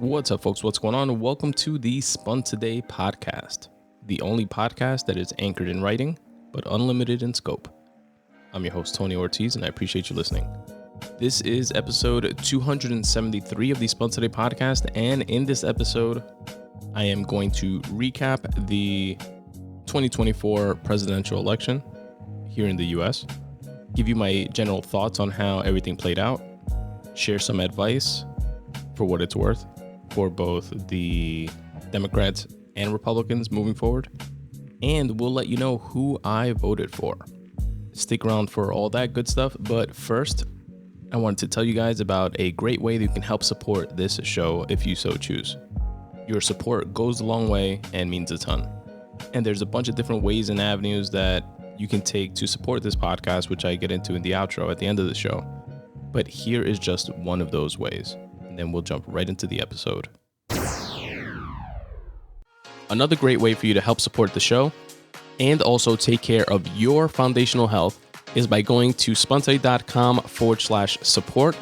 What's up, folks? What's going on? Welcome to the Spun Today Podcast, the only podcast that is anchored in writing, but unlimited in scope. I'm your host, Tony Ortiz, and I appreciate you listening. This is episode 273 of the Spun Today Podcast, and in this episode, I am going to recap the 2024 presidential election here in the U.S., give you my general thoughts on how everything played out, share some advice for what it's worth for both the Democrats and Republicans moving forward, and we'll let you know who I voted for. Stick around for all that good stuff, but first, I wanted to tell you guys about a great way that you can help support this show if you so choose. Your support goes a long way and means a ton. And there's a bunch of different ways and avenues that you can take to support this podcast, which I get into in the outro at the end of the show. But here is just one of those ways, and then we'll jump right into the episode. Another great way for you to help support the show and also take care of your foundational health is by going to spuntoday.com/support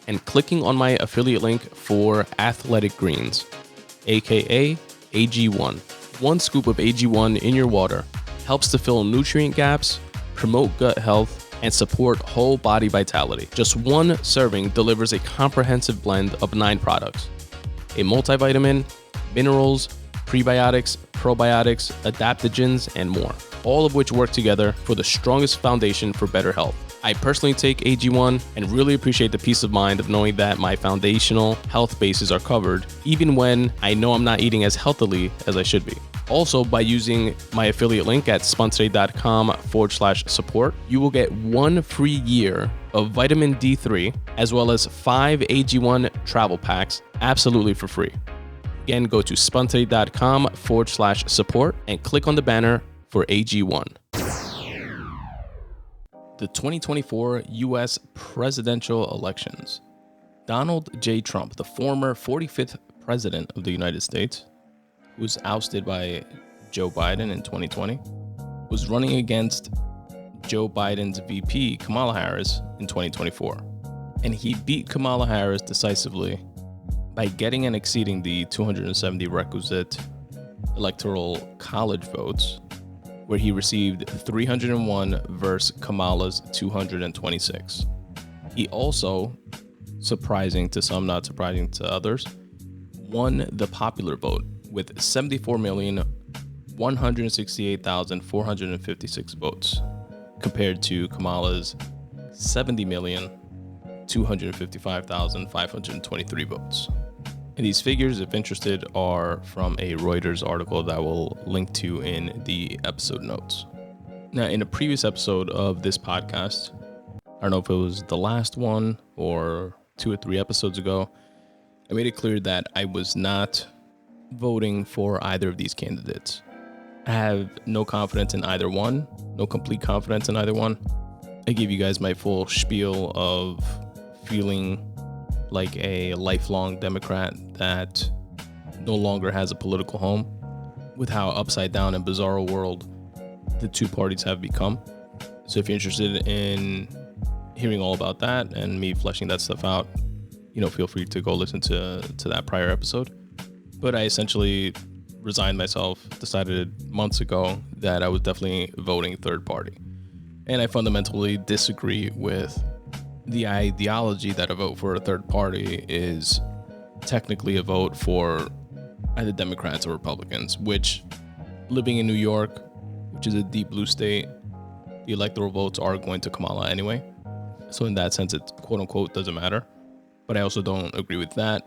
and clicking on my affiliate link for Athletic Greens, aka AG1. One scoop of AG1 in your water helps to fill nutrient gaps, promote gut health, and support whole body vitality. Just one serving delivers a comprehensive blend of 9 products: a multivitamin, minerals, prebiotics, probiotics, adaptogens, and more, all of which work together for the strongest foundation for better health. I personally take AG1 and really appreciate the peace of mind of knowing that my foundational health bases are covered, even when I know I'm not eating as healthily as I should be. Also, by using my affiliate link at spuntoday.com/support, you will get 1 free year of vitamin D3, as well as 5 AG1 travel packs absolutely for free. Again, go to spuntoday.com/support and click on the banner for AG1. The 2024 U.S. presidential elections. Donald J. Trump, the former 45th president of the United States, who was ousted by Joe Biden in 2020, was running against Joe Biden's VP, Kamala Harris, in 2024. And he beat Kamala Harris decisively by getting and exceeding the 270 requisite electoral college votes, where he received 301 versus Kamala's 226. He also, surprising to some, not surprising to others, won the popular vote with 74,168,456 votes, compared to Kamala's 70,255,523 votes. And these figures, if interested, are from a Reuters article that we'll link to in the episode notes. Now, in a previous episode of this podcast, I don't know if it was the last one or 2 or 3 episodes ago, I made it clear that I was not voting for either of these candidates. I have no confidence in either one, no complete confidence in either one. I gave you guys my full spiel of feeling like a lifelong Democrat that no longer has a political home, with how upside down and bizarre world the two parties have become. So if you're interested in hearing all about that and me fleshing that stuff out, feel free to go listen to that prior episode. But I essentially resigned myself, decided months ago that I was definitely voting third party. And I fundamentally disagree with the ideology that a vote for a third party is technically a vote for either Democrats or Republicans, which, living in New York, which is a deep blue state, the electoral votes are going to Kamala anyway. So in that sense, it quote unquote doesn't matter. But I also don't agree with that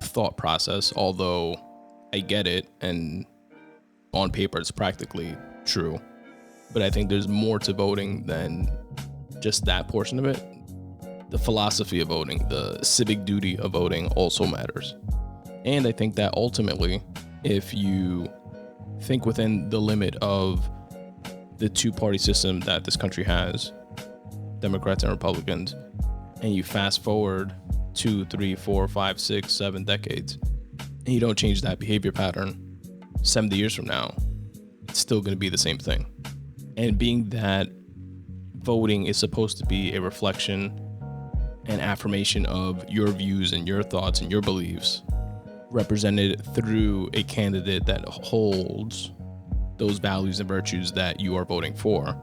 thought process, although I get it, and on paper it's practically true. But I think there's more to voting than just that portion of it. The philosophy of voting, the civic duty of voting also matters. And I think that ultimately, if you think within the limit of the two-party system that this country has, Democrats and Republicans, and you fast forward 2, 3, 4, 5, 6, 7 decades, and you don't change that behavior pattern 70 years from now, it's still going to be the same thing. And being that voting is supposed to be a reflection and affirmation of your views and your thoughts and your beliefs, represented through a candidate that holds those values and virtues that you are voting for,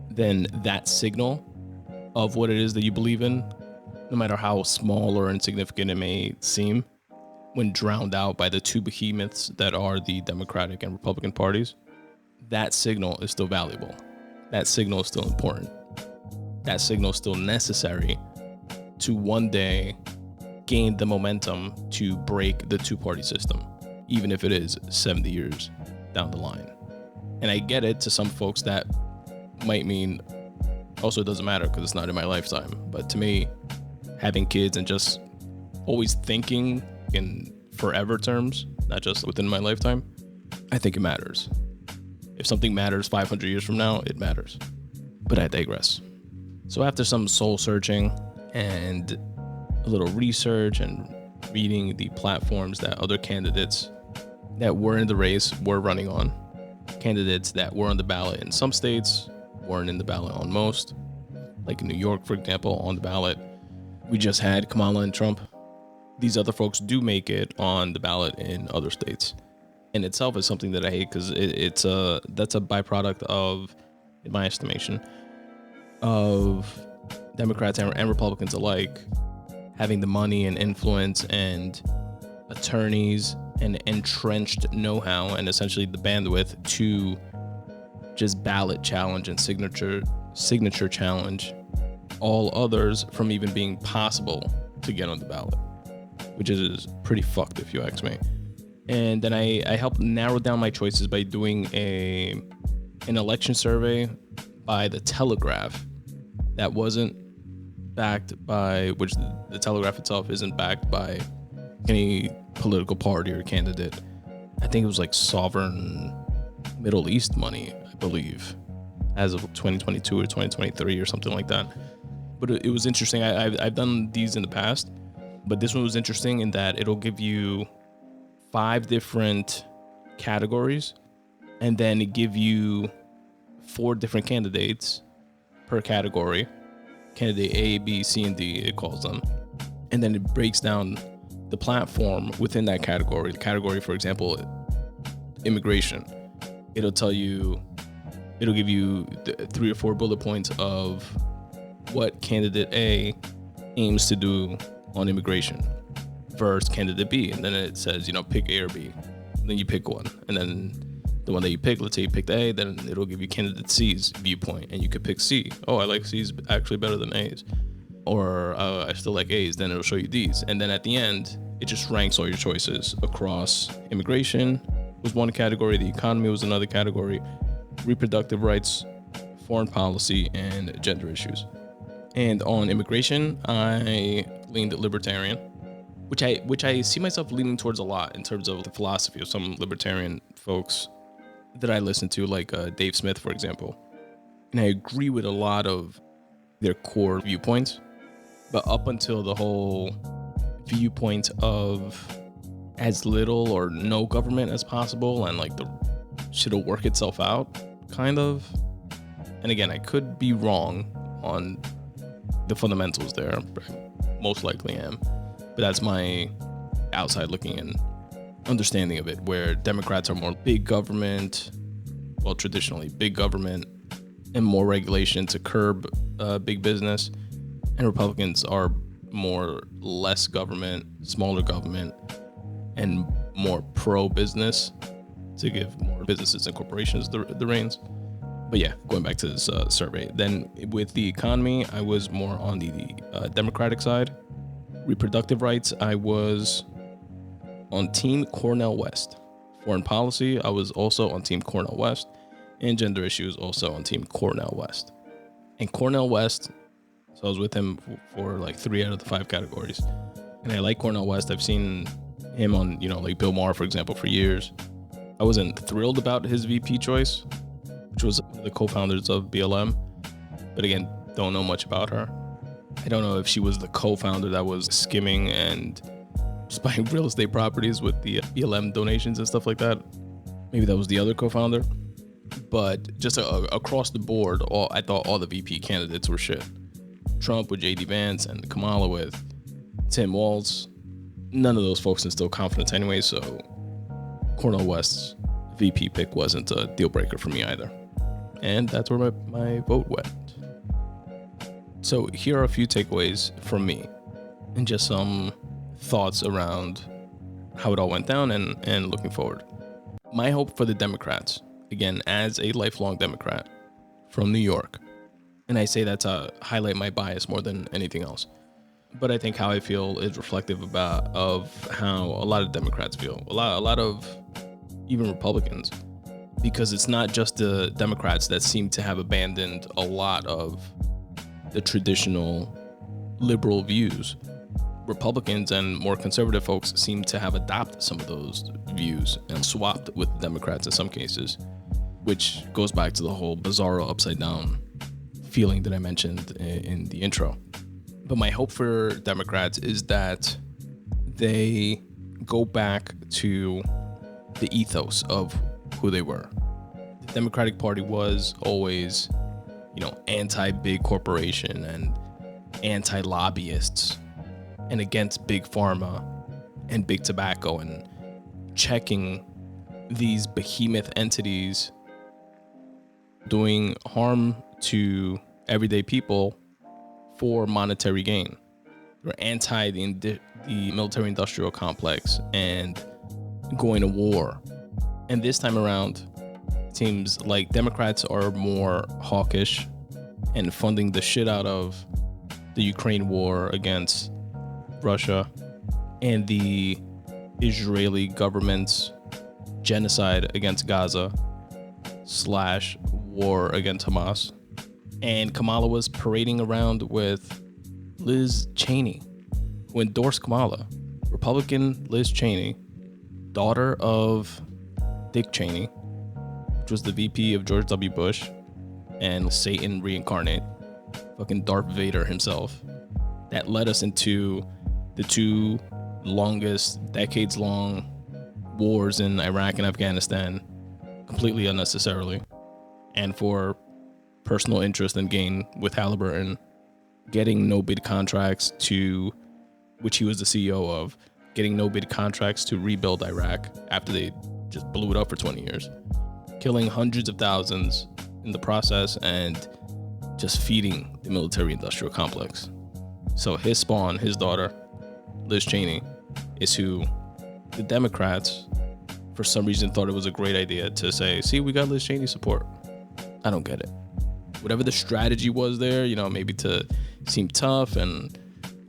then that signal of what it is that you believe in, no matter how small or insignificant it may seem, when drowned out by the two behemoths that are the Democratic and Republican parties, that signal is still valuable. That signal is still important. That signal is still necessary to one day gain the momentum to break the two-party system, even if it is 70 years down the line. And I get it, to some folks that might mean also it doesn't matter because it's not in my lifetime. But to me, having kids and just always thinking in forever terms, not just within my lifetime, I think it matters. If something matters 500 years from now, it matters. But I digress. So after some soul searching and a little research and reading the platforms that other candidates that were in the race were running on, candidates that were on the ballot in some states, weren't in the ballot on most, like in New York, for example, on the ballot. We just had Kamala and Trump. These other folks do make it on the ballot in other states. In itself is something that I hate because that's a byproduct of, in my estimation, of Democrats and Republicans alike having the money and influence and attorneys and entrenched know-how and essentially the bandwidth to just ballot challenge and signature challenge all others from even being possible to get on the ballot, which is pretty fucked if you ask me. And then I helped narrow down my choices by doing an election survey by The Telegraph that wasn't backed by, which the Telegraph itself isn't backed by any political party or candidate. I think it was like sovereign Middle East money, I believe, as of 2022 or 2023 or something like that. But it was interesting. I've done these in the past, but this one was interesting in that it'll give you 5 different categories and then give you 4 different candidates per category. Candidate A, B, C, and D, it calls them. And then it breaks down the platform within that category. The category, for example, immigration. It'll give you 3 or 4 bullet points of what candidate A aims to do on immigration versus candidate B. And then it says, pick A or B. And then you pick one. And then the one that you pick, let's say you picked A, then it'll give you candidate C's viewpoint. And you could pick C. Oh, I like C's actually better than A's. Or I still like A's, then it'll show you D's. And then at the end, it just ranks all your choices across. Immigration was one category, the economy was another category, reproductive rights, foreign policy, and gender issues. And on immigration, I leaned libertarian, which I see myself leaning towards a lot in terms of the philosophy of some libertarian folks that I listen to, like Dave Smith, for example. And I agree with a lot of their core viewpoints, but up until the whole viewpoint of as little or no government as possible and like the shit'll work itself out, kind of. And again, I could be wrong on the fundamentals there, most likely am, but that's my outside looking in understanding of it, where Democrats are more big government, well, traditionally big government and more regulation to curb big business, and Republicans are more less government, smaller government, and more pro-business to give more businesses and corporations the reins. But yeah, going back to this survey. Then with the economy, I was more on the Democratic side. Reproductive rights, I was on Team Cornel West. Foreign policy, I was also on Team Cornel West. And gender issues, also on Team Cornel West. And Cornel West, so I was with him for like 3 out of the 5 categories. And I like Cornel West. I've seen him on, like Bill Maher, for example, for years. I wasn't thrilled about his VP choice, which was one of the co-founders of BLM. But again, don't know much about her. I don't know if she was the co-founder that was skimming and just buying real estate properties with the BLM donations and stuff like that. Maybe that was the other co-founder. But just across the board, I thought all the VP candidates were shit. Trump with J.D. Vance and Kamala with Tim Walz. none of those folks instill confidence anyway, so Cornel West's VP pick wasn't a deal breaker for me either. And that's where my vote went. So here are a few takeaways from me and just some thoughts around how it all went down and looking forward. My hope for the Democrats, again, as a lifelong Democrat from New York, and I say that to highlight my bias more than anything else, but I think how I feel is reflective of how a lot of Democrats feel, a lot of even Republicans, because it's not just the Democrats that seem to have abandoned a lot of the traditional liberal views. Republicans and more conservative folks seem to have adopted some of those views and swapped with Democrats in some cases, which goes back to the whole bizarro upside down feeling that I mentioned in the intro. But my hope for Democrats is that they go back to the ethos of who they were. The Democratic Party was always, anti-big corporation and anti-lobbyists and against big pharma and big tobacco and checking these behemoth entities doing harm to everyday people for monetary gain. They're anti the military industrial complex and going to war. And this time around, it seems like Democrats are more hawkish and funding the shit out of the Ukraine war against Russia and the Israeli government's genocide against Gaza / war against Hamas. And Kamala was parading around with Liz Cheney, who endorsed Kamala. Republican Liz Cheney, daughter of Dick Cheney, which was the VP of George W. Bush and Satan reincarnate, fucking Darth Vader himself, that led us into the two longest, decades-long wars in Iraq and Afghanistan completely unnecessarily, and for personal interest and gain with Halliburton, getting no-bid contracts to, which he was the CEO of, getting no-bid contracts to rebuild Iraq after they just blew it up for 20 years, killing hundreds of thousands in the process and just feeding the military-industrial complex. So his spawn, his daughter, Liz Cheney, is who the Democrats, for some reason, thought it was a great idea to say, see, we got Liz Cheney support. I don't get it. Whatever the strategy was there, maybe to seem tough and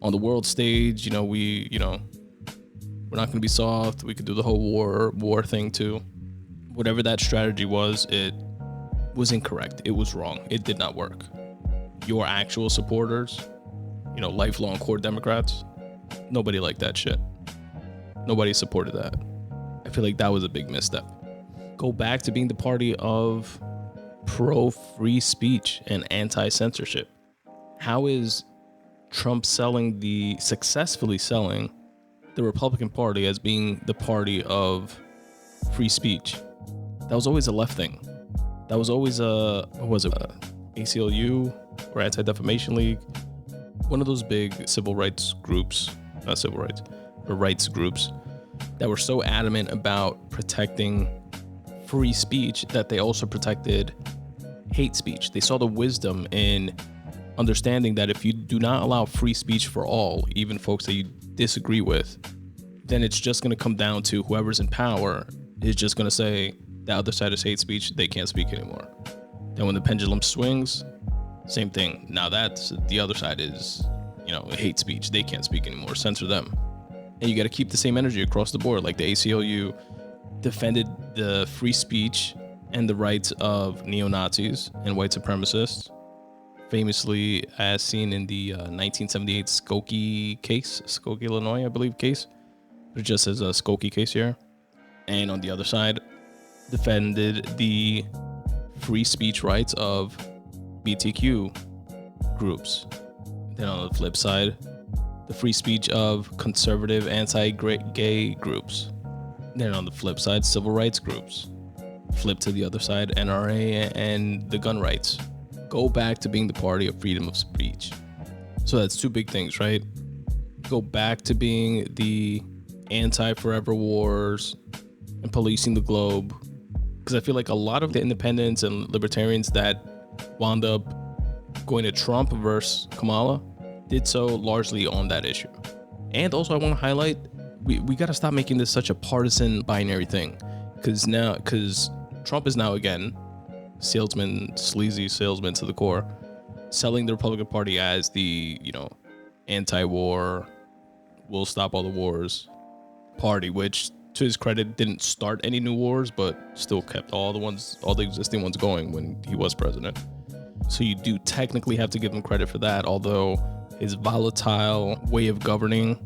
on the world stage, we're not going to be soft. We could do the whole war thing too. Whatever that strategy was, it was incorrect. It was wrong. It did not work. Your actual supporters, lifelong core Democrats, nobody liked that shit. Nobody supported that. I feel like that was a big misstep. Go back to being the party of pro-free speech and anti-censorship. How is Trump successfully selling the Republican Party as being the party of free speech? That was always a left thing. That was always ACLU or Anti-Defamation League, one of those big civil rights groups, not civil rights, but rights groups that were so adamant about protecting free speech that they also protected hate speech. They saw the wisdom in understanding that if you do not allow free speech for all, even folks that you disagree with, then it's just going to come down to whoever's in power is just going to say the other side is hate speech, they can't speak anymore. Then when the pendulum swings, same thing. Now that's the other side is, hate speech, they can't speak anymore, censor them. And you got to keep the same energy across the board. Like the ACLU defended the free speech and the rights of neo-Nazis and white supremacists, famously as seen in the 1978 Skokie, Illinois, I believe, case. But it just says a Skokie case here. And on the other side, defended the free speech rights of BTQ groups. Then on the flip side, the free speech of conservative anti-gay groups. Then on the flip side, civil rights groups. Flip to the other side, NRA and the gun rights. Go back to being the party of freedom of speech. So that's two big things, right? go back to being the anti-forever wars and policing the globe. Because I feel like a lot of the independents and libertarians that wound up going to Trump versus Kamala did so largely on that issue. And also I want to highlight, we got to stop making this such a partisan binary thing. Because Trump is now again sleazy salesman to the core, selling the Republican Party as the, anti-war, will stop all the wars party, which to his credit didn't start any new wars, but still kept all the existing ones going when he was president. So you do technically have to give him credit for that, although his volatile way of governing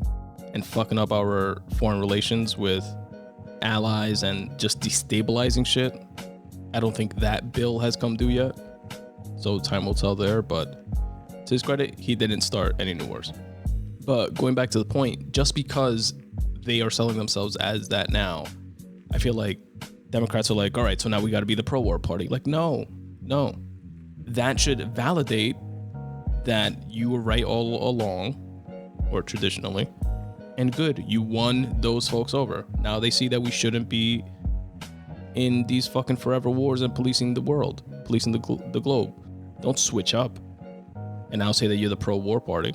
and fucking up our foreign relations with allies and just destabilizing shit, I don't think that bill has come due yet. So time will tell there, but to his credit, he didn't start any new wars. But going back to the point, just because they are selling themselves as that now, I feel like Democrats are like, all right, so now we got to be the pro-war party. Like, no. That should validate that you were right all along, or traditionally, and good, you won those folks over. Now they see that we shouldn't be in these fucking forever wars and policing the world, policing the globe. Don't switch up and now say that you're the pro-war party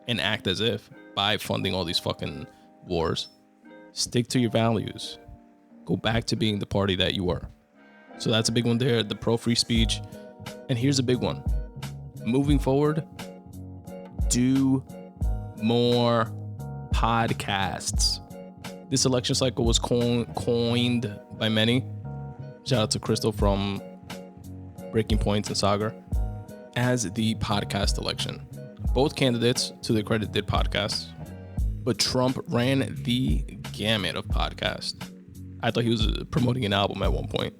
and act as if by funding all these fucking wars. Stick to your values. Go back to being the party that you were. So that's a big one there, the pro-free speech. And here's a big one. Moving forward, do more podcasts. This election cycle was coined by many. Shout out to Crystal from Breaking Points and Sagar as the podcast election. Both candidates, to their credit, did podcasts, but Trump ran the gamut of podcasts. I thought he was promoting an album at one point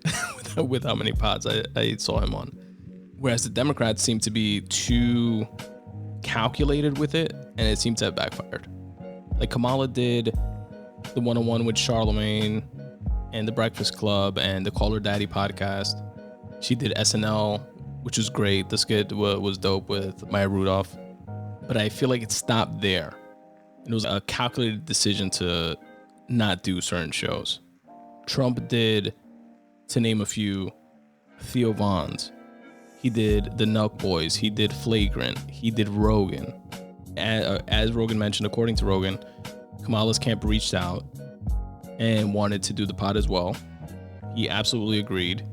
with how many pods I saw him on. Whereas the Democrats seemed to be too calculated with it, and it seemed to have backfired. Like Kamala did the one-on-one with Charlemagne and the Breakfast Club and the Call Her Daddy podcast. She did SNL, which was great. The skit was dope with Maya Rudolph. But I feel like it stopped there. It was a calculated decision to not do certain shows. Trump did, to name a few, Theo Von's. He did the Nelk Boys. He did Flagrant. He did Rogan. As Rogan mentioned, according to Rogan, Kamala's camp reached out and wanted to do the pod as well. He absolutely agreed.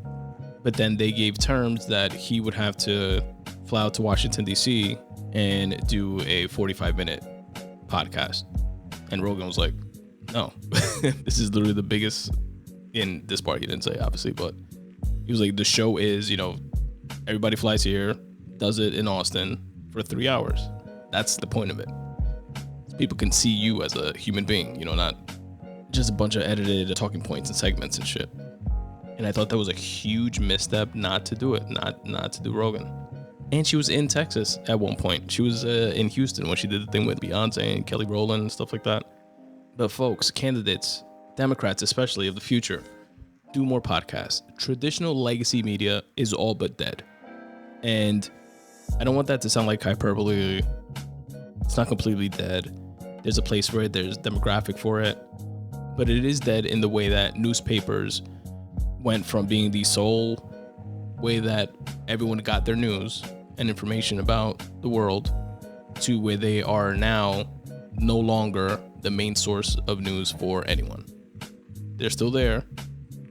But then they gave terms that he would have to fly out to Washington, D.C. and do a 45-minute podcast. And Rogan was like, no, this is literally the biggest in this part. He didn't say, obviously, but he was like, the show is, everybody flies here, does it in Austin for 3 hours. That's the point of it. So people can see you as a human being, not just a bunch of edited talking points and segments and shit. And I thought that was a huge misstep not to do it, not to do Rogan. And she was in Texas at one point. She was in Houston when she did the thing with Beyonce and Kelly Rowland and stuff like that. But folks, candidates, Democrats especially of the future, do more podcasts. Traditional legacy media is all but dead. And I don't want that to sound like hyperbole. It's not completely dead. There's a place for it. There's a demographic for it. But it is dead in the way that newspapers went from being the sole way that everyone got their news and information about the world to where they are now no longer the main source of news for anyone. They're still there.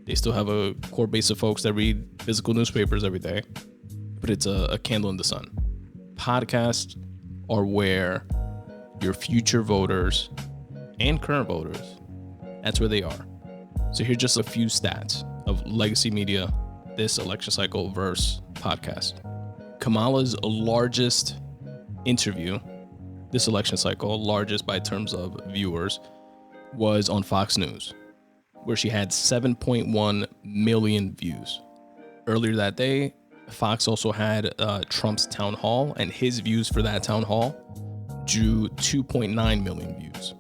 They still have a core base of folks that read physical newspapers every day, but it's a candle in the sun. Podcasts are where your future voters and current voters, that's where they are. So here's just a few stats of legacy media this election cycle versus podcast. Kamala's largest interview this election cycle, largest by terms of viewers, was on Fox News, where she had 7.1 million views. Earlier that day, Fox also had Trump's town hall, and his views for that town hall drew 2.9 million views.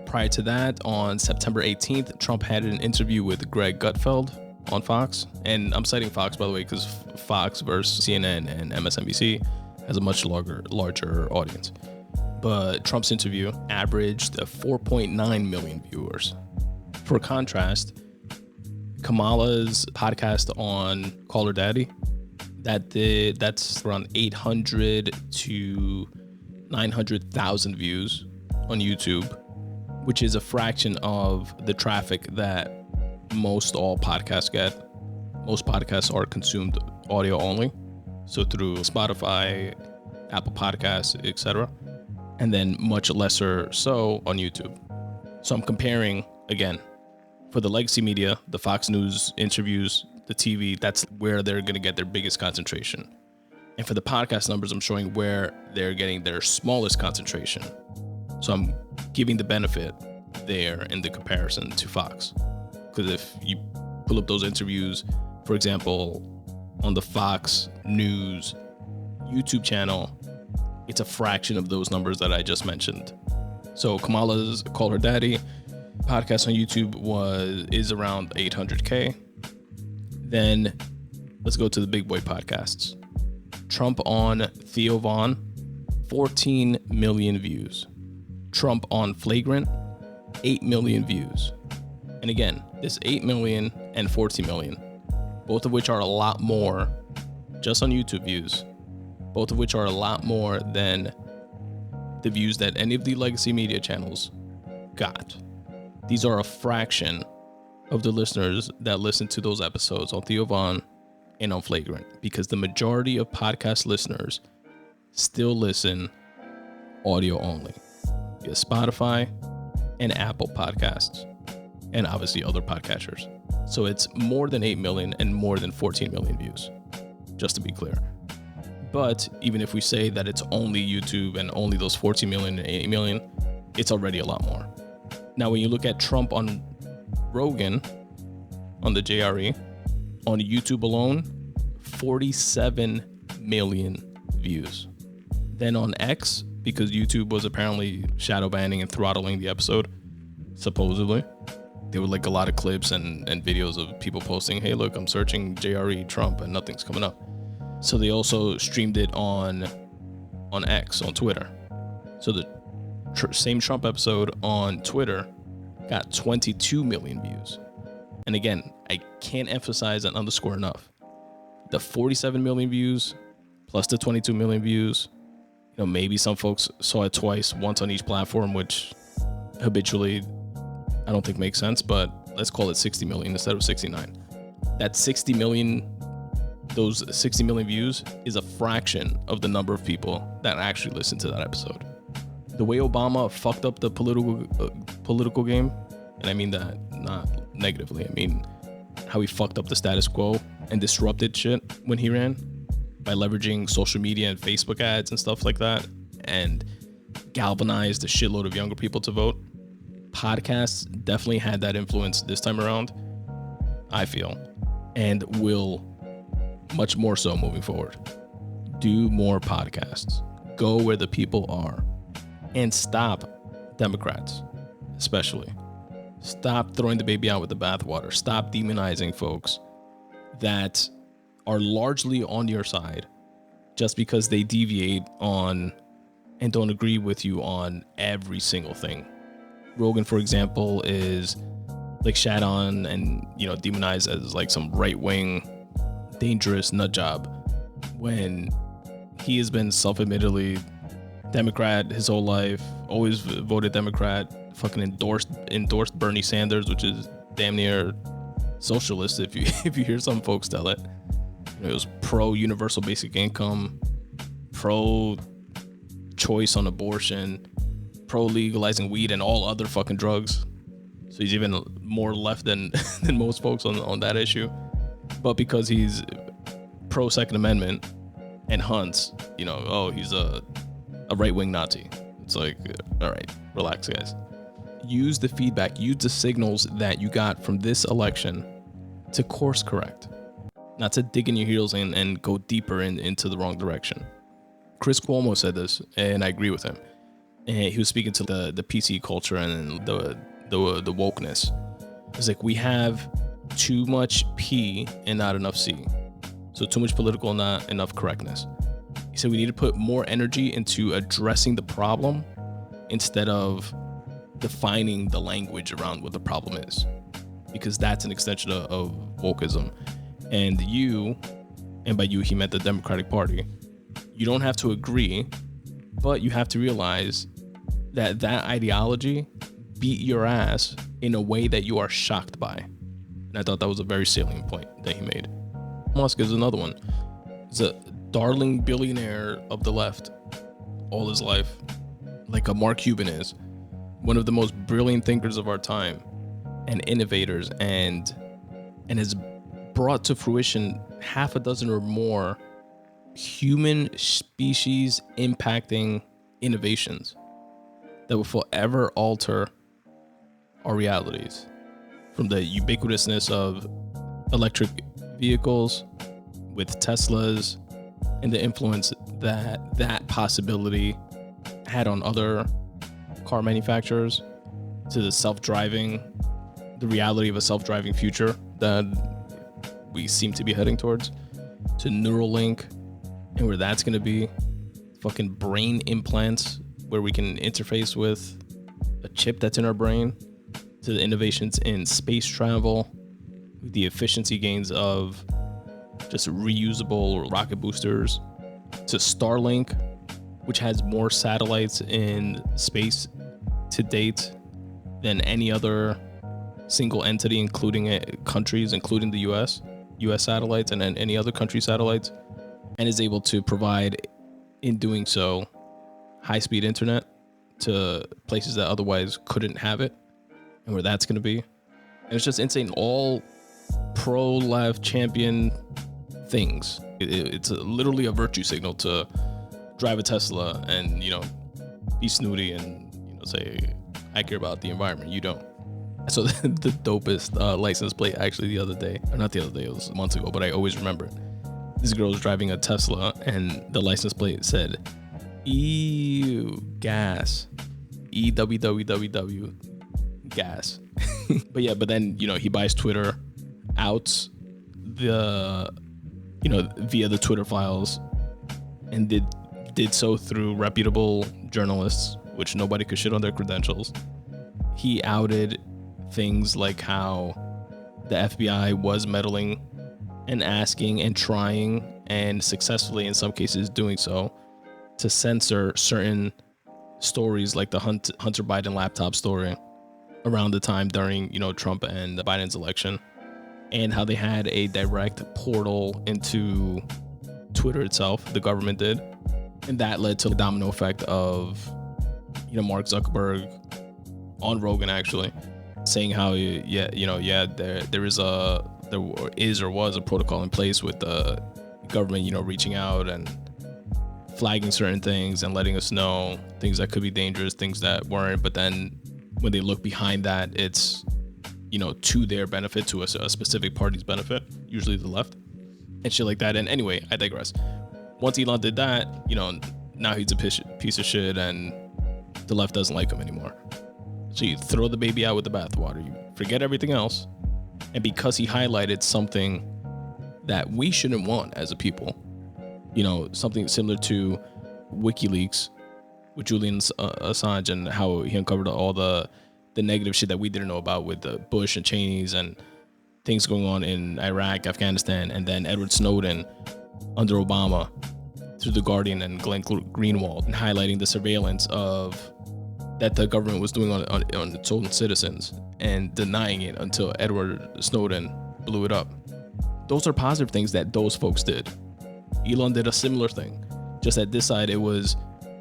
Prior to that, on September 18th, Trump had an interview with Greg Gutfeld on Fox. And I'm citing Fox, by the way, because Fox versus CNN and MSNBC has a much larger audience. but Trump's interview averaged 4.9 million viewers. For contrast, Kamala's podcast on Call Her Daddy, that's around 800 to 900,000 views on YouTube, which is a fraction of the traffic that most all podcasts get. Most podcasts are consumed audio only, so through Spotify, Apple Podcasts, etc., and then much lesser so on YouTube. So I'm comparing, again, for the legacy media, the Fox News interviews, the TV, that's where they're going to get their biggest concentration. And for the podcast numbers, I'm showing where they're getting their smallest concentration. So I'm giving the benefit there in the comparison to Fox. Because if you pull up those interviews, for example, on the Fox News YouTube channel, it's a fraction of those numbers that I just mentioned. So Kamala's Call Her Daddy podcast on YouTube is around 800K. Then let's go to the big boy podcasts. Trump on Theo Von, 14 million views. Trump on Flagrant, 8 million views. And again, this 8 million and 14 million, both of which are a lot more just on YouTube views, both of which are a lot more than the views that any of the legacy media channels got. These are a fraction of the listeners that listen to those episodes on Theo Von and on Flagrant, because the majority of podcast listeners still listen audio only via Spotify and Apple Podcasts, and obviously other podcatchers. So it's more than 8 million and more than 14 million views, just to be clear. But even if we say that it's only YouTube and only those 14 million and 8 million, it's already a lot more. Now, when you look at Trump on Rogan, on the JRE, on YouTube alone, 47 million views. Then on X, because YouTube was apparently shadow banning and throttling the episode, supposedly, there were like a lot of clips and videos of people posting, hey, look, I'm searching JRE Trump and nothing's coming up. So they also streamed it on X, on Twitter. So the same Trump episode on Twitter got 22 million views. And again, I can't emphasize and underscore enough. The 47 million views plus the 22 million views, maybe some folks saw it twice, once on each platform, which habitually I don't think makes sense, but let's call it 60 million instead of 69. That 60 million, those 60 million views is a fraction of the number of people that actually listened to that episode. The way Obama fucked up the political game, and I mean that not negatively, I mean how he fucked up the status quo and disrupted shit when he ran by leveraging social media and Facebook ads and stuff like that, and galvanized a shitload of younger people to vote. Podcasts definitely had that influence this time around, I feel, and will much more so moving forward. Do more podcasts. Go where the people are. And stop, Democrats especially. Stop throwing the baby out with the bathwater. Stop demonizing folks that are largely on your side just because they deviate on and don't agree with you on every single thing. Rogan, for example, is like shat on and, demonized as like some right-wing dangerous nut job when he has been self-admittedly Democrat his whole life, always voted Democrat, fucking endorsed Bernie Sanders, which is damn near socialist if you hear some folks tell it. It was pro universal basic income, pro choice on abortion, pro legalizing weed and all other fucking drugs. So he's even more left than most folks on that issue. But because he's pro Second Amendment and hunts, he's a right-wing Nazi. It's like, all right, relax, guys. Use the feedback, use the signals that you got from this election to course correct, not to dig in your heels and go deeper into the wrong direction. Chris Cuomo said this, and I agree with him. And he was speaking to the PC culture and the wokeness. It's like, we have too much P and not enough C. So too much political, not enough correctness. He said we need to put more energy into addressing the problem instead of defining the language around what the problem is, because that's an extension of wokeism. And by you he meant the Democratic Party, you don't have to agree, but you have to realize that ideology beat your ass in a way that you are shocked by. And I thought that was a very salient point that he made. Musk is another one. He's a darling billionaire of the left all his life, like a Mark Cuban is, one of the most brilliant thinkers of our time and innovators, and has brought to fruition half a dozen or more human species impacting innovations that will forever alter our realities, from the ubiquitousness of electric vehicles with Teslas and the influence that possibility had on other car manufacturers, to the reality of a self-driving future that we seem to be heading towards, to Neuralink and where that's going to be, fucking brain implants where we can interface with a chip that's in our brain, to the innovations in space travel, the efficiency gains of just reusable rocket boosters, to Starlink, which has more satellites in space to date than any other single entity, including countries, including the US satellites and any other country satellites, and is able to provide, in doing so, high-speed internet to places that otherwise couldn't have it, and where that's going to be. And it's just insane. All pro-left champion things. It's literally a virtue signal to drive a Tesla and, be snooty and, say, I care about the environment. You don't. So the dopest license plate, actually, the other day, or not the other day, it was months ago, but I always remember it. This girl was driving a Tesla and the license plate said, "Ew, gas, EWWWW, gas." but then, he buys Twitter, outs via the Twitter files, and did so through reputable journalists, which nobody could shit on their credentials. He outed things like how the FBI was meddling and asking and trying, and successfully in some cases doing so, to censor certain stories like the Hunter Biden laptop story around the time during, Trump and Biden's election, and how they had a direct portal into Twitter itself, the government did. And that led to the domino effect of, Mark Zuckerberg on Rogan actually saying how, there was a protocol in place with the government, reaching out and flagging certain things and letting us know things that could be dangerous, things that weren't. But then when they look behind that, it's, to their benefit, to a specific party's benefit, usually the left, and shit like that. And anyway, I digress. Once Elon did that, now he's a piece of shit and the left doesn't like him anymore. So you throw the baby out with the bathwater. You forget everything else. And because he highlighted something that we shouldn't want as a people, something similar to WikiLeaks with Julian Assange, and how he uncovered all the negative shit that we didn't know about with the Bush and Cheney's and things going on in Iraq, Afghanistan, and then Edward Snowden under Obama through The Guardian and Glenn Greenwald, and highlighting the surveillance that the government was doing on its own citizens and denying it until Edward Snowden blew it up. Those are positive things that those folks did. Elon did a similar thing, just at this side it was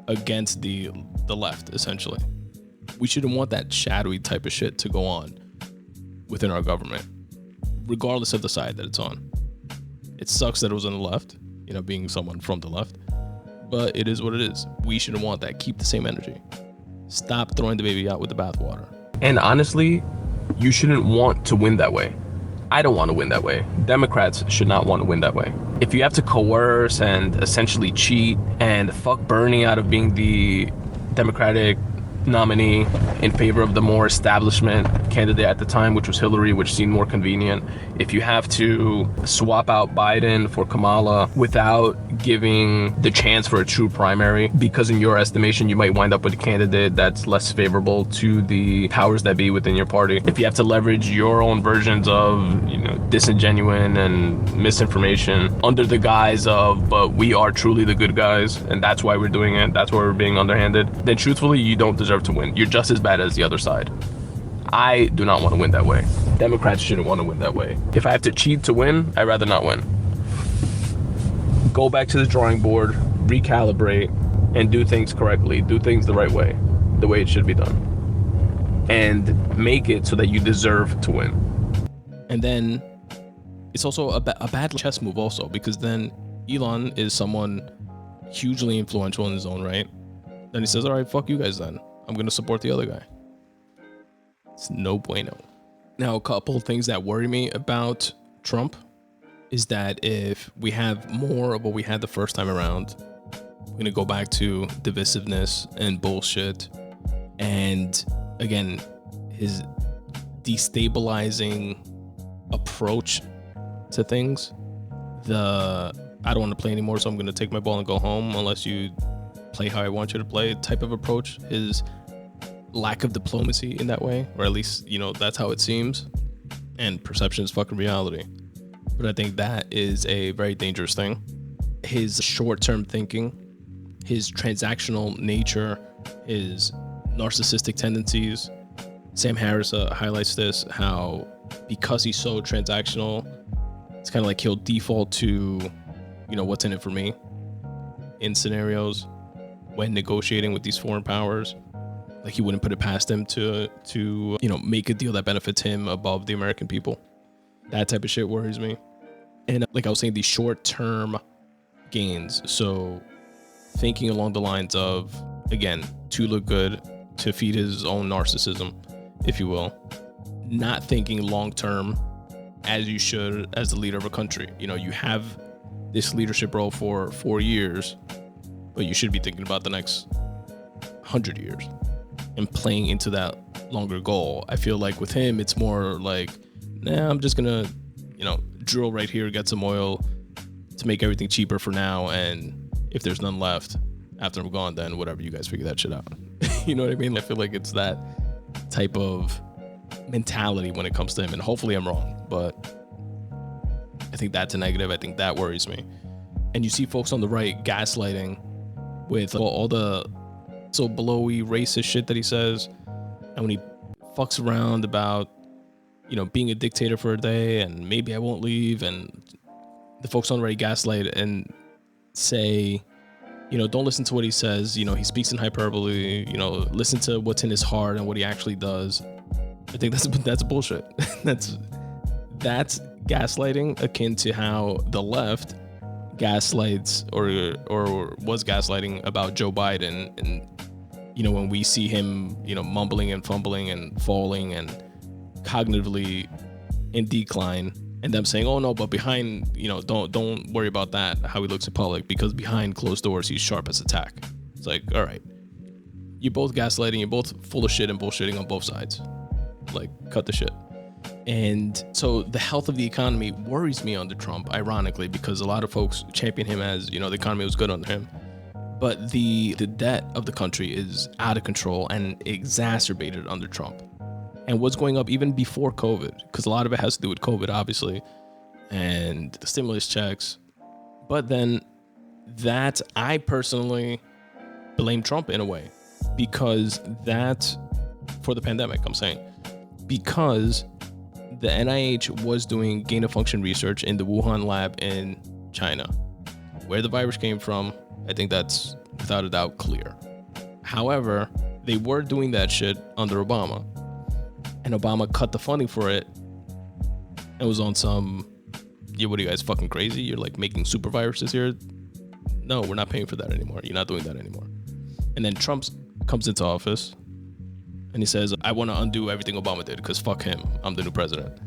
against the left, essentially. We shouldn't want that shadowy type of shit to go on within our government, regardless of the side that it's on. It sucks that it was on the left, being someone from the left, but it is what it is. We shouldn't want that. Keep the same energy. Stop throwing the baby out with the bathwater. And honestly, you shouldn't want to win that way. I don't want to win that way. Democrats should not want to win that way. If you have to coerce and essentially cheat and fuck Bernie out of being the Democratic nominee in favor of the more establishment candidate at the time, which was Hillary, which seemed more convenient, if you have to swap out Biden for Kamala without giving the chance for a true primary, because in your estimation, you might wind up with a candidate that's less favorable to the powers that be within your party. If you have to leverage your own versions of, disingenuine and misinformation under the guise of, but we are truly the good guys, and that's why we're doing it, that's why we're being underhanded, then truthfully, you don't deserve to win. You're just as bad as the other side. I do not want to win that way. Democrats shouldn't want to win that way. If I have to cheat to win, I'd rather not win. Go back to the drawing board, recalibrate, and do things correctly. Do things the right way, the way it should be done. And make it so that you deserve to win. And then it's also a bad chess move also, because then Elon is someone hugely influential in his own right. Then he says, all right, fuck you guys then. I'm going to support the other guy. It's no bueno. Now, a couple of things that worry me about Trump is that if we have more of what we had the first time around, we're going to go back to divisiveness and bullshit. And again, his destabilizing approach to things, I don't want to play anymore, so I'm going to take my ball and go home unless you play how I want you to play type of approach, his lack of diplomacy in that way, or at least, that's how it seems. And perception is fucking reality. But I think that is a very dangerous thing. His short-term thinking, his transactional nature, his narcissistic tendencies. Sam Harris highlights this, how because he's so transactional, it's kind of like he'll default to, what's in it for me in scenarios when negotiating with these foreign powers. Like, he wouldn't put it past him to make a deal that benefits him above the American people. That type of shit worries me. And like I was saying, these short-term gains. So thinking along the lines of, again, to look good, to feed his own narcissism, if you will. Not thinking long-term as you should as the leader of a country. You have this leadership role for 4 years, but you should be thinking about the next 100 years and playing into that longer goal. I feel like with him, it's more like, I'm just gonna, drill right here, get some oil to make everything cheaper for now, and if there's none left after I'm gone, then whatever, you guys figure that shit out. You know what I mean? I feel like it's that type of mentality when it comes to him, and hopefully I'm wrong, but I think that's a negative. I think that worries me. And you see folks on the right gaslighting with all the so blowy racist shit that he says, and when he fucks around about being a dictator for a day and maybe I won't leave, and the folks on the right gaslight and say, don't listen to what he says, he speaks in hyperbole, listen to what's in his heart and what he actually does. I think that's bullshit. that's gaslighting, akin to how the left gaslights or was gaslighting about Joe Biden. And when we see him mumbling and fumbling and falling and cognitively in decline, and them saying, oh no, but behind, don't worry about that, how he looks in public, because behind closed doors he's sharp as a tack. It's like, all right, you're both gaslighting, you're both full of shit and bullshitting on both sides. Like, cut the shit. And so the health of the economy worries me under Trump, ironically, because a lot of folks champion him as, the economy was good under him. But the debt of the country is out of control and exacerbated under Trump. And what's going up even before COVID, because a lot of it has to do with COVID, obviously, and the stimulus checks. But then that, I personally blame Trump in a way, because that, for the pandemic, I'm saying, because the NIH was doing gain-of-function research in the Wuhan lab in China. Where the virus came from, I think that's without a doubt clear. However, they were doing that shit under Obama. And Obama cut the funding for it and was on some, what are you guys, fucking crazy? You're like making super viruses here? No, we're not paying for that anymore. You're not doing that anymore. And then Trump comes into office and he says, I want to undo everything Obama did because fuck him, I'm the new president.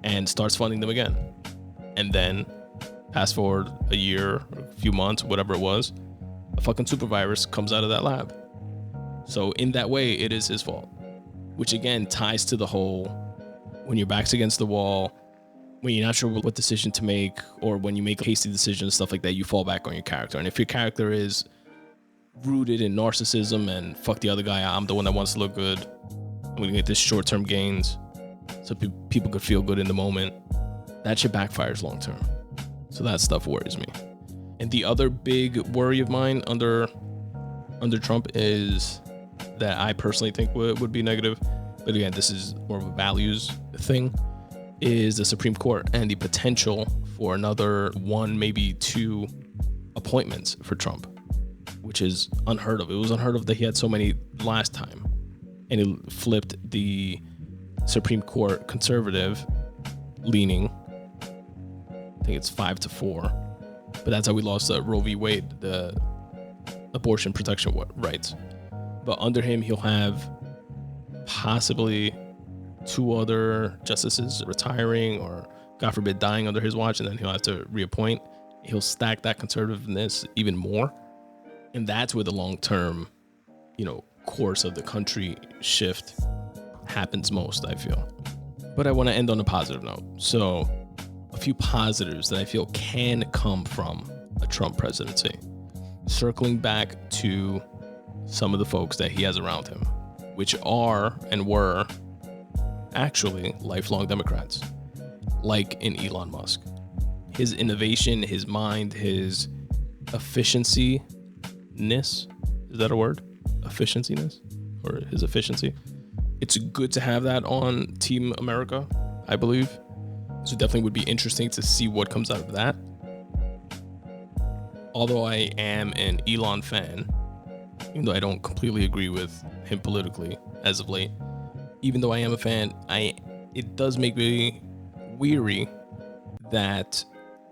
And starts funding them again. And then fast forward a year, or a few months, whatever it was, a fucking super virus comes out of that lab. So in that way, it is his fault. which again ties to the whole when your back's against the wall, when you're not sure what decision to make, or when you make hasty decisions, stuff like that, you fall back on your character. And if your character is rooted in narcissism and fuck the other guy, I'm the one that wants to look good, I'm gonna get this short-term gains so people could feel good in the moment, that shit backfires long-term. So that stuff worries me. And the other big worry of mine under Trump is that I personally think would be negative, but again, this is more of a values thing, is the Supreme Court and the potential for another one, maybe two appointments for Trump, which is unheard of. It was unheard of that he had so many last time, and it flipped the Supreme Court conservative leaning. I think it's 5-4, but that's how we lost Roe v. Wade, the abortion protection rights. But under him, he'll have possibly two other justices retiring or, God forbid, dying under his watch, and then he'll have to reappoint. He'll stack that conservativeness even more. And that's where the long-term, course of the country shift happens most, I feel. But I want to end on a positive note. So a few positives that I feel can come from a Trump presidency. Circling back to some of the folks that he has around him, which are and were actually lifelong Democrats, like in Elon Musk. His innovation, his mind, his efficiency-ness, is that a word? Efficiency-ness? Or his efficiency? It's good to have that on Team America, I believe. So definitely would be interesting to see what comes out of that. Although I am an Elon fan, even though I don't completely agree with him politically as of late, even though I am a fan, it does make me weary that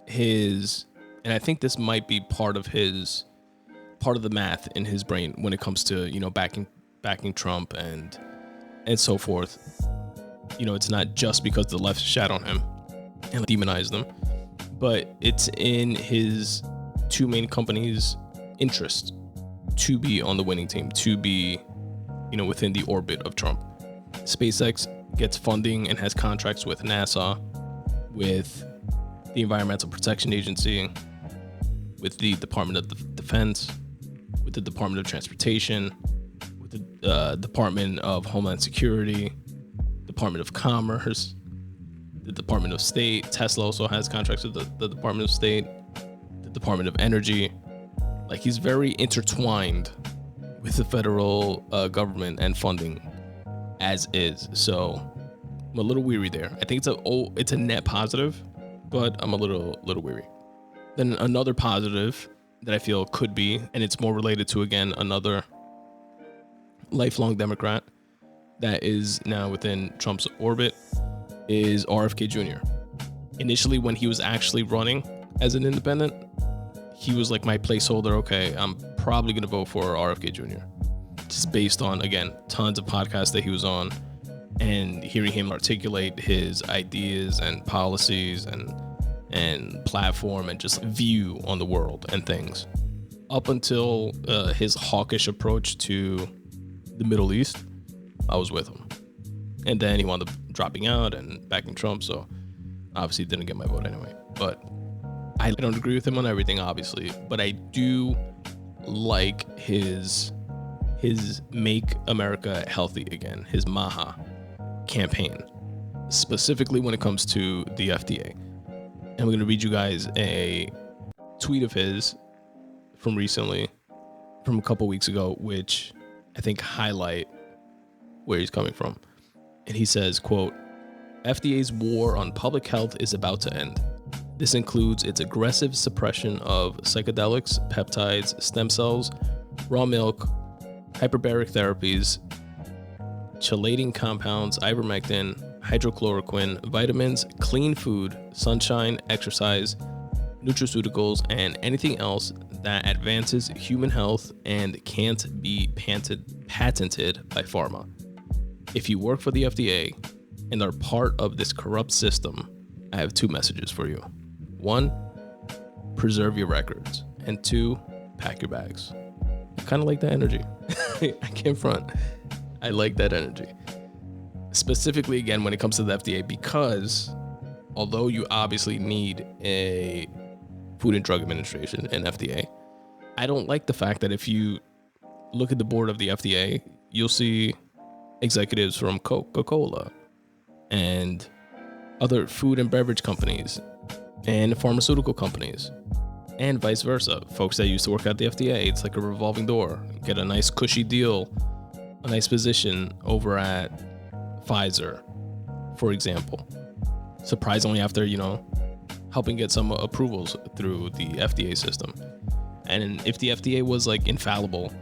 and I think this might be part of the math in his brain when it comes to, backing Trump and so forth. It's not just because the left shat on him and demonized them, but it's in his two main companies' interest to be on the winning team, to be, within the orbit of Trump. SpaceX gets funding and has contracts with NASA, with the Environmental Protection Agency, with the Department of Defense, with the Department of Transportation, with the Department of Homeland Security, Department of Commerce, the Department of State. Tesla also has contracts with the Department of State, the Department of Energy. Like, he's very intertwined with the federal government and funding as is. So I'm a little weary there. I think it's a net positive, but I'm a little weary. Then another positive that I feel could be, and it's more related to, again, another lifelong Democrat that is now within Trump's orbit, is RFK Jr. Initially, when he was actually running as an independent, he was like my placeholder. Okay, I'm probably going to vote for RFK Jr. Just based on, again, tons of podcasts that he was on and hearing him articulate his ideas and policies and platform and just view on the world and things. Up until his hawkish approach to the Middle East, I was with him. And then he wound up dropping out and backing Trump, so obviously didn't get my vote anyway. But I don't agree with him on everything, obviously, but I do like his Make America Healthy Again, his MAHA campaign, specifically when it comes to the FDA. And I'm going to read you guys a tweet of his from recently, from a couple weeks ago, which I think highlight where he's coming from. And he says, quote, "FDA's war on public health is about to end. This includes its aggressive suppression of psychedelics, peptides, stem cells, raw milk, hyperbaric therapies, chelating compounds, ivermectin, hydrochloroquine, vitamins, clean food, sunshine, exercise, nutraceuticals, and anything else that advances human health and can't be patented by pharma. If you work for the FDA and are part of this corrupt system, I have two messages for you. 1, preserve your records. And 2, pack your bags." I kind of like that energy. I can't front. I like that energy. specifically, again, when it comes to the FDA, because although you obviously need a Food and Drug Administration, an FDA, I don't like the fact that if you look at the board of the FDA, you'll see executives from Coca-Cola and other food and beverage companies and pharmaceutical companies and vice versa. Folks that used to work at the FDA, it's like a revolving door. Get a nice cushy deal, a nice position over at Pfizer, for example. Surprisingly, after, helping get some approvals through the FDA system. And if the FDA was like infallible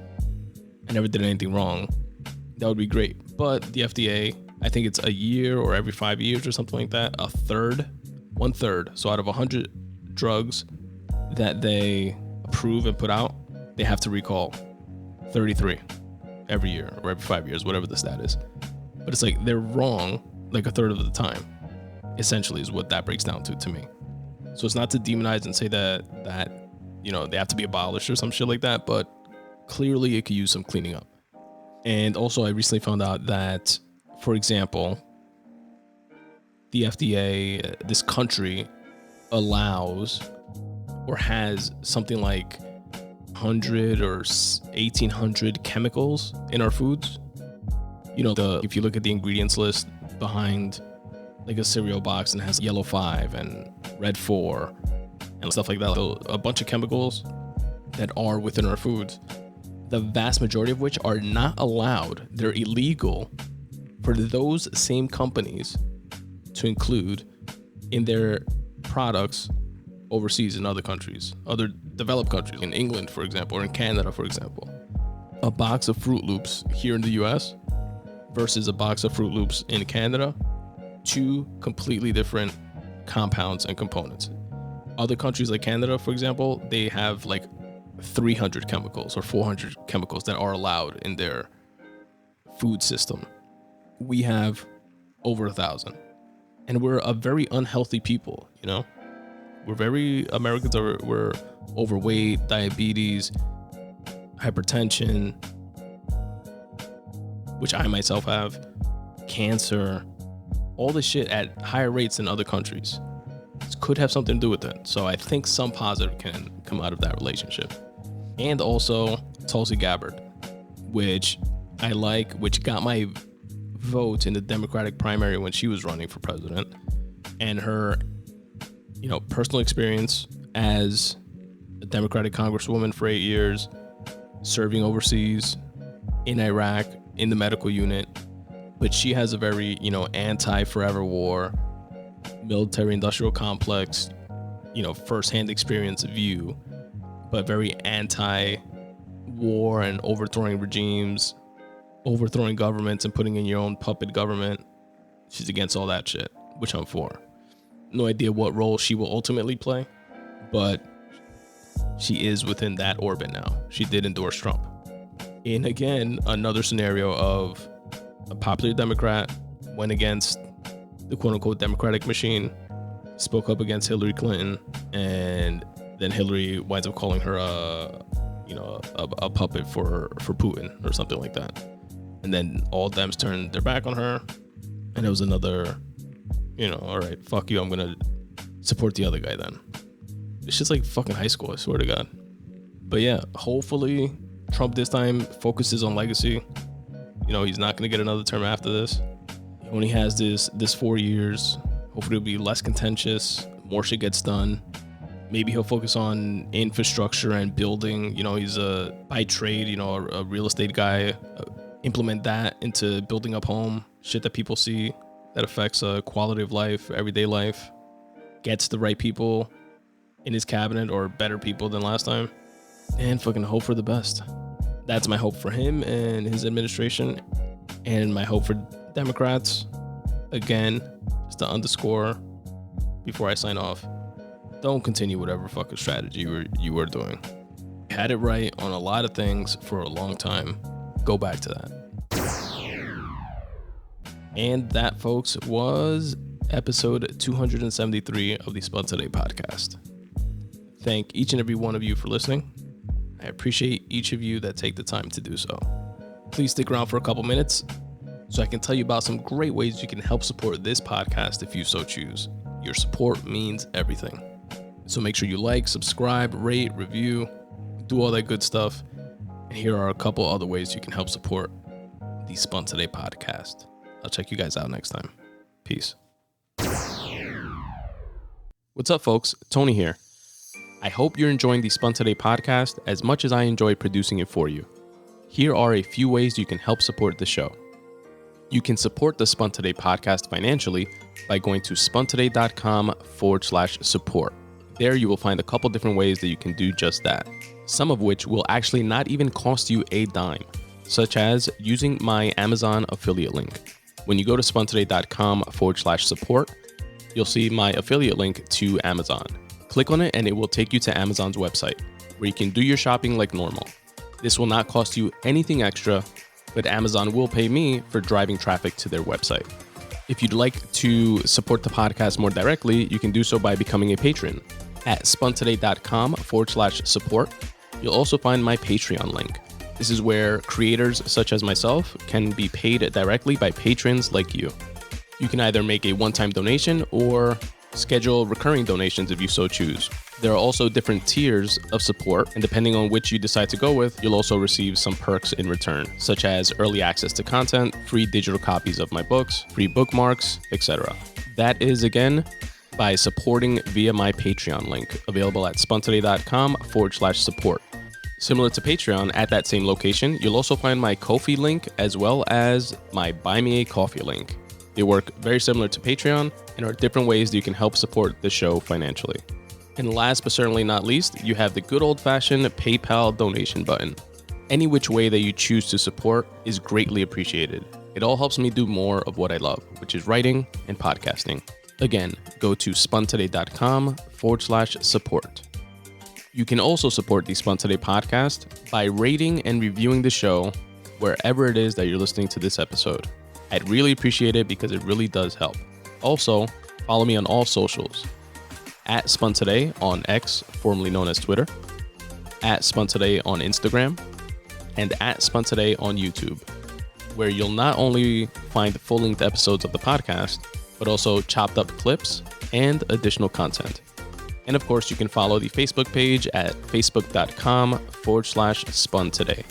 and never did anything wrong, that would be great. But the FDA, I think it's a year or every 5 years or something like that, 1/3. So out of 100 drugs that they approve and put out, they have to recall 33 every year or every 5 years, whatever the stat is. But it's like they're wrong like a third of the time, essentially, is what that breaks down to me. So it's not to demonize and say that they have to be abolished or some shit like that, but clearly it could use some cleaning up. And also I recently found out that, for example, the FDA, this country, allows or has something like 100 or 1,800 chemicals in our foods. If you look at the ingredients list behind like a cereal box, and it has yellow 5 and red 4 and stuff like that, a bunch of chemicals that are within our foods, the vast majority of which are not allowed. They're illegal for those same companies to include in their products overseas in other countries, other developed countries, in England, for example, or in Canada, for example. A box of Fruit Loops here in the US versus a box of Fruit Loops in Canada, two completely different compounds and components. Other countries like Canada, for example, they have like 300 chemicals or 400 chemicals that are allowed in their food system. We have over 1,000, and we're a very unhealthy people. We're overweight, diabetes, hypertension, which I myself have, cancer, all this shit at higher rates than other countries. This could have something to do with it. So I think some positive can come out of that relationship. And also Tulsi Gabbard, which I like, which got my vote in the Democratic primary when she was running for president, and her, personal experience as a Democratic congresswoman for 8 years, serving overseas in Iraq in the medical unit. But she has a very, anti-forever war, military industrial complex, firsthand experience view, but very anti-war and overthrowing regimes, overthrowing governments and putting in your own puppet government. She's against all that shit, which I'm for. No idea what role she will ultimately play, but she is within that orbit now. She did endorse Trump. And again, another scenario of a popular Democrat went against the quote-unquote Democratic machine, spoke up against Hillary Clinton, and then Hillary winds up calling her a puppet for Putin or something like that. And then all Dems turned their back on her, and it was another, all right, fuck you, I'm gonna support the other guy then. It's just like fucking high school, I swear to God. But yeah, hopefully Trump this time focuses on legacy. He's not going to get another term after this. He only has this 4 years. Hopefully it'll be less contentious, more shit gets done. Maybe he'll focus on infrastructure and building. He's by trade, a real estate guy. Implement that into building up home, shit that people see that affects quality of life, everyday life. Gets the right people in his cabinet, or better people than last time. And fucking hope for the best. That's my hope for him and his administration, and my hope for Democrats. Again, just to underscore before I sign off, don't continue whatever fucking strategy you were doing. You had it right on a lot of things for a long time. Go back to that. And that, folks, was episode 273 of the Spun Today Podcast. Thank each and every one of you for listening. I appreciate each of you that take the time to do so. Please stick around for a couple minutes so I can tell you about some great ways you can help support this podcast if you so choose. Your support means everything. So make sure you like, subscribe, rate, review, do all that good stuff. And here are a couple other ways you can help support the Spun Today podcast. I'll check you guys out next time. Peace. What's up, folks? Tony here. I hope you're enjoying the Spun Today podcast as much as I enjoy producing it for you. Here are a few ways you can help support the show. You can support the Spun Today podcast financially by going to spuntoday.com/support. There you will find a couple different ways that you can do just that, some of which will actually not even cost you a dime, such as using my Amazon affiliate link. When you go to spuntoday.com/support, you'll see my affiliate link to Amazon. Click on it and it will take you to Amazon's website, where you can do your shopping like normal. This will not cost you anything extra, but Amazon will pay me for driving traffic to their website. If you'd like to support the podcast more directly, you can do so by becoming a patron. At spuntoday.com/support, you'll also find my Patreon link. This is where creators such as myself can be paid directly by patrons like you. You can either make a one-time donation or schedule recurring donations if you so choose. There are also different tiers of support, and depending on which you decide to go with, you'll also receive some perks in return, such as early access to content, free digital copies of my books, free bookmarks, etc. That is, again, by supporting via my Patreon link, available at spuntoday.com/support. Similar to Patreon, at that same location, you'll also find my Ko-fi link as well as my Buy Me a Coffee link. They work very similar to Patreon and are different ways that you can help support the show financially. And last but certainly not least, you have the good old-fashioned PayPal donation button. Any which way that you choose to support is greatly appreciated. It all helps me do more of what I love, which is writing and podcasting. Again, go to spuntoday.com/support. You can also support the Spun Today podcast by rating and reviewing the show wherever it is that you're listening to this episode. I'd really appreciate it because it really does help. Also, follow me on all socials. At Spun Today on X, formerly known as Twitter. At Spun Today on Instagram. And at Spun Today on YouTube, where you'll not only find full-length episodes of the podcast, but also chopped up clips and additional content. And of course, you can follow the Facebook page at facebook.com/spuntoday.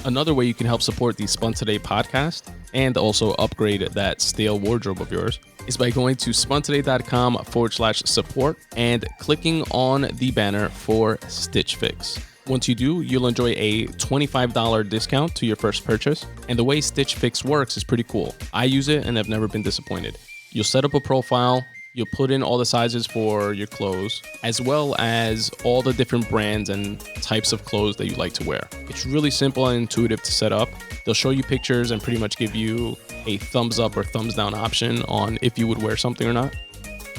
Another way you can help support the Spun Today podcast and also upgrade that stale wardrobe of yours is by going to spuntoday.com/support and clicking on the banner for Stitch Fix. Once you do, you'll enjoy a $25 discount to your first purchase. And the way Stitch Fix works is pretty cool. I use it and I've never been disappointed. You'll set up a profile. You'll put in all the sizes for your clothes, as well as all the different brands and types of clothes that you like to wear. It's really simple and intuitive to set up. They'll show you pictures and pretty much give you a thumbs up or thumbs down option on if you would wear something or not.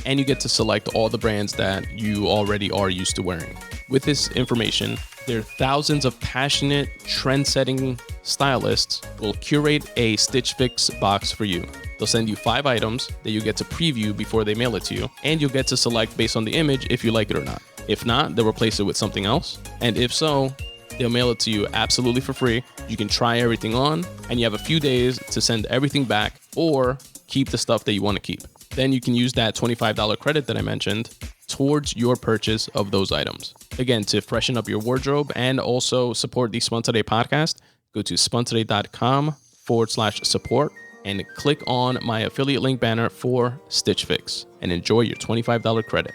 And you get to select all the brands that you already are used to wearing. With this information, there are thousands of passionate, trend-setting stylists will curate a Stitch Fix box for you. They'll send you 5 items that you get to preview before they mail it to you, and you'll get to select based on the image if you like it or not. If not, they'll replace it with something else, and if so, they'll mail it to you absolutely for free. You can try everything on, and you have a few days to send everything back or keep the stuff that you want to keep. Then you can use that $25 credit that I mentioned towards your purchase of those items. Again, to freshen up your wardrobe and also support the Spun Today podcast, go to spuntoday.com/support and click on my affiliate link banner for Stitch Fix and enjoy your $25 credit.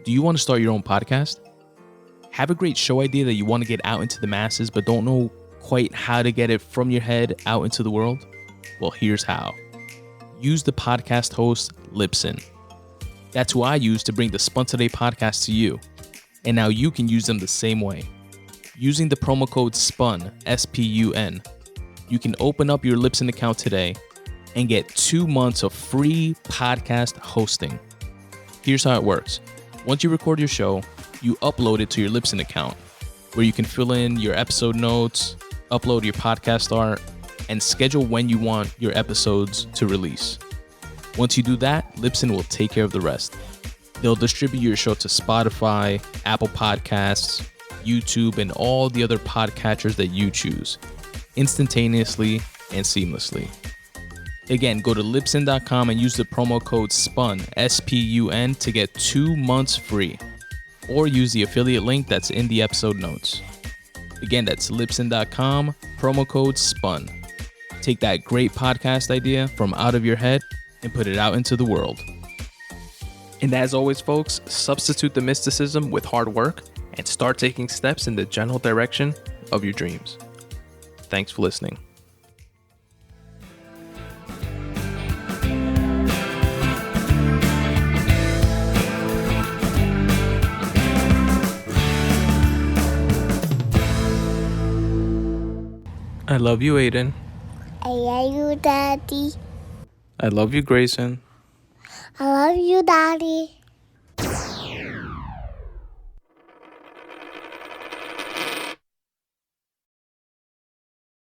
Do you want to start your own podcast? Have a great show idea that you want to get out into the masses but don't know quite how to get it from your head out into the world? Well, here's how. Use the podcast host Libsyn. That's who I use to bring the Spun Today podcast to you. And now you can use them the same way. Using the promo code SPUN, S-P-U-N, you can open up your Libsyn account today and get 2 months of free podcast hosting. Here's how it works. Once you record your show, you upload it to your Libsyn account, where you can fill in your episode notes, upload your podcast art, and schedule when you want your episodes to release. Once you do that, Libsyn will take care of the rest. They'll distribute your show to Spotify, Apple Podcasts, YouTube, and all the other podcatchers that you choose, instantaneously and seamlessly. Again, go to Libsyn.com and use the promo code SPUN, S-P-U-N, to get 2 months free. Or use the affiliate link that's in the episode notes. Again, that's Libsyn.com, promo code SPUN. Take that great podcast idea from out of your head and put it out into the world. And as always, folks, substitute the mysticism with hard work and start taking steps in the general direction of your dreams. Thanks for listening. I love you, Aiden. I love you, Daddy. I love you, Grayson. I love you, Daddy.